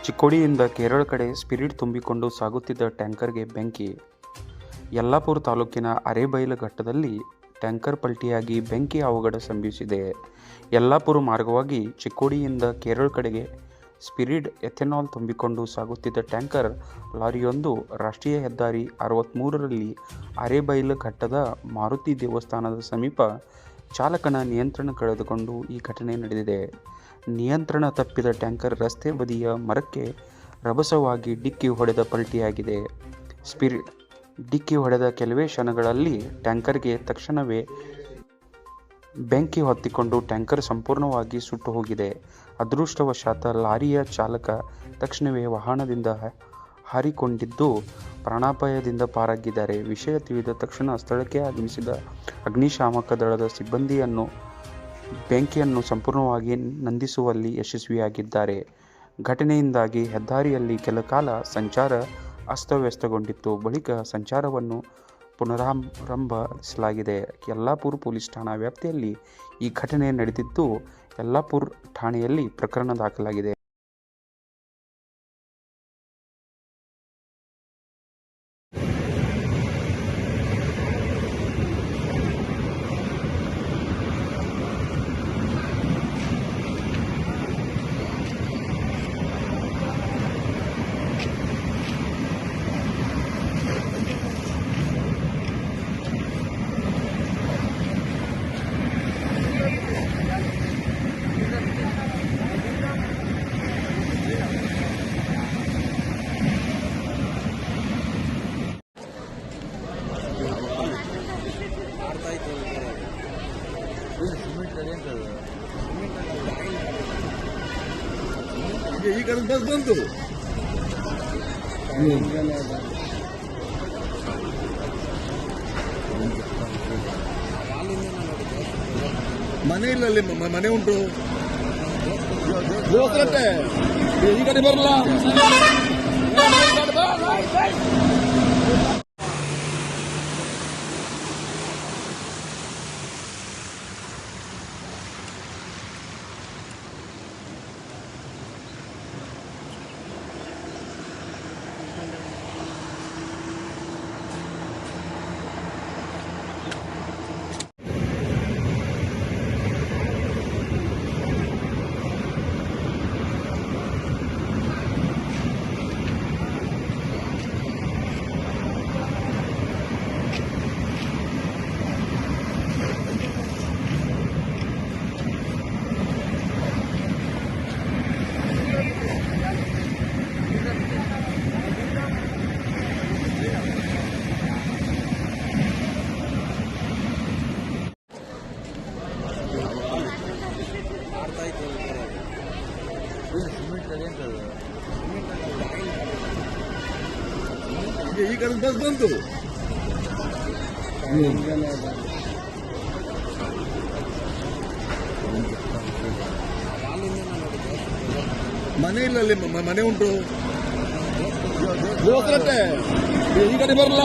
ಚಿಕ್ಕೋಡಿಯಿಂದ ಕೇರಳ ಕಡೆ ಸ್ಪಿರಿಟ್ ತುಂಬಿಕೊಂಡು ಸಾಗುತ್ತಿದ್ದ ಟ್ಯಾಂಕರ್ಗೆ ಬೆಂಕಿ. ಯಲ್ಲಾಪುರ ತಾಲೂಕಿನ ಅರೇಬೈಲು ಘಟ್ಟದಲ್ಲಿ ಟ್ಯಾಂಕರ್ ಪಲ್ಟಿಯಾಗಿ ಬೆಂಕಿ ಅವಘಡ ಸಂಭವಿಸಿದೆ. ಯಲ್ಲಾಪುರ ಮಾರ್ಗವಾಗಿ ಚಿಕ್ಕೋಡಿಯಿಂದ ಕೇರಳ ಕಡೆಗೆ ಸ್ಪಿರಿಟ್ ಎಥೆನಾಲ್ ತುಂಬಿಕೊಂಡು ಸಾಗುತ್ತಿದ್ದ ಟ್ಯಾಂಕರ್ ಲಾರಿಯೊಂದು ರಾಷ್ಟ್ರೀಯ ಹೆದ್ದಾರಿ 63ರಲ್ಲಿ ಅರೇಬೈಲು ಘಟ್ಟದ ಮಾರುತಿ ದೇವಸ್ಥಾನದ ಸಮೀಪ ಚಾಲಕನ ನಿಯಂತ್ರಣ ಕಳೆದುಕೊಂಡು ಈ ಘಟನೆ ನಡೆದಿದೆ. ನಿಯಂತ್ರಣ ತಪ್ಪಿದ ಟ್ಯಾಂಕರ್ ರಸ್ತೆ ಬದಿಯ ಮರಕ್ಕೆ ರಭಸವಾಗಿ ಡಿಕ್ಕಿ ಹೊಡೆದ ಪಲ್ಟಿಯಾಗಿದೆ. ಸ್ಪಿರಿಟ್ ಡಿಕ್ಕಿ ಹೊಡೆದ ಕೆಲವೇ ಕ್ಷಣಗಳಲ್ಲಿ ಟ್ಯಾಂಕರ್ಗೆ ತಕ್ಷಣವೇ ಬೆಂಕಿ ಹೊತ್ತಿಕೊಂಡು ಟ್ಯಾಂಕರ್ ಸಂಪೂರ್ಣವಾಗಿ ಸುಟ್ಟು ಹೋಗಿದೆ. ಅದೃಷ್ಟವಶಾತ್ ಲಾರಿಯ ಚಾಲಕ ತಕ್ಷಣವೇ ವಾಹನದಿಂದ ಹಾರಿಕೊಂಡಿದ್ದು ಪ್ರಾಣಾಪಾಯದಿಂದ ಪಾರಾಗಿದ್ದಾರೆ. ವಿಷಯ ತಿಳಿದ ತಕ್ಷಣ ಸ್ಥಳಕ್ಕೆ ಆಗಮಿಸಿದ ಅಗ್ನಿಶಾಮಕ ದಳದ ಸಿಬ್ಬಂದಿಯನ್ನು ಬೆಂಕಿಯನ್ನು ಸಂಪೂರ್ಣವಾಗಿ ನಂದಿಸುವಲ್ಲಿ ಯಶಸ್ವಿಯಾಗಿದ್ದಾರೆ. ಘಟನೆಯಿಂದಾಗಿ ಹೆದ್ದಾರಿಯಲ್ಲಿ ಕೆಲಕಾಲ ಸಂಚಾರ ಅಸ್ತವ್ಯಸ್ತಗೊಂಡಿತ್ತು. ಬಳಿಕ ಸಂಚಾರವನ್ನು ಪುನರಾರಂಭಿಸಲಾಗಿದೆ. ಯಲ್ಲಾಪುರ ಪೊಲೀಸ್ ಠಾಣಾ ವ್ಯಾಪ್ತಿಯಲ್ಲಿ ಈ ಘಟನೆ ನಡೆದಿದ್ದು, ಯಲ್ಲಾಪುರ ಠಾಣೆಯಲ್ಲಿ ಪ್ರಕರಣ ದಾಖಲಾಗಿದೆ. ಈ ಕಡೆ ಬಸ್ ಬಂತು. ಮನೆ ಇಲ್ಲ, ಮನೆ ಉಂಟು. ಈ ಕಡೆ ಬರಲ್ಲ. ಈ ಕಡೆ ಬಸ್ ಬಂತು. ಮನೆ ಇಲ್ಲ, ಮನೆ ಉಂಟು. ಈ ಕಡೆ ಬರಲ್ಲ.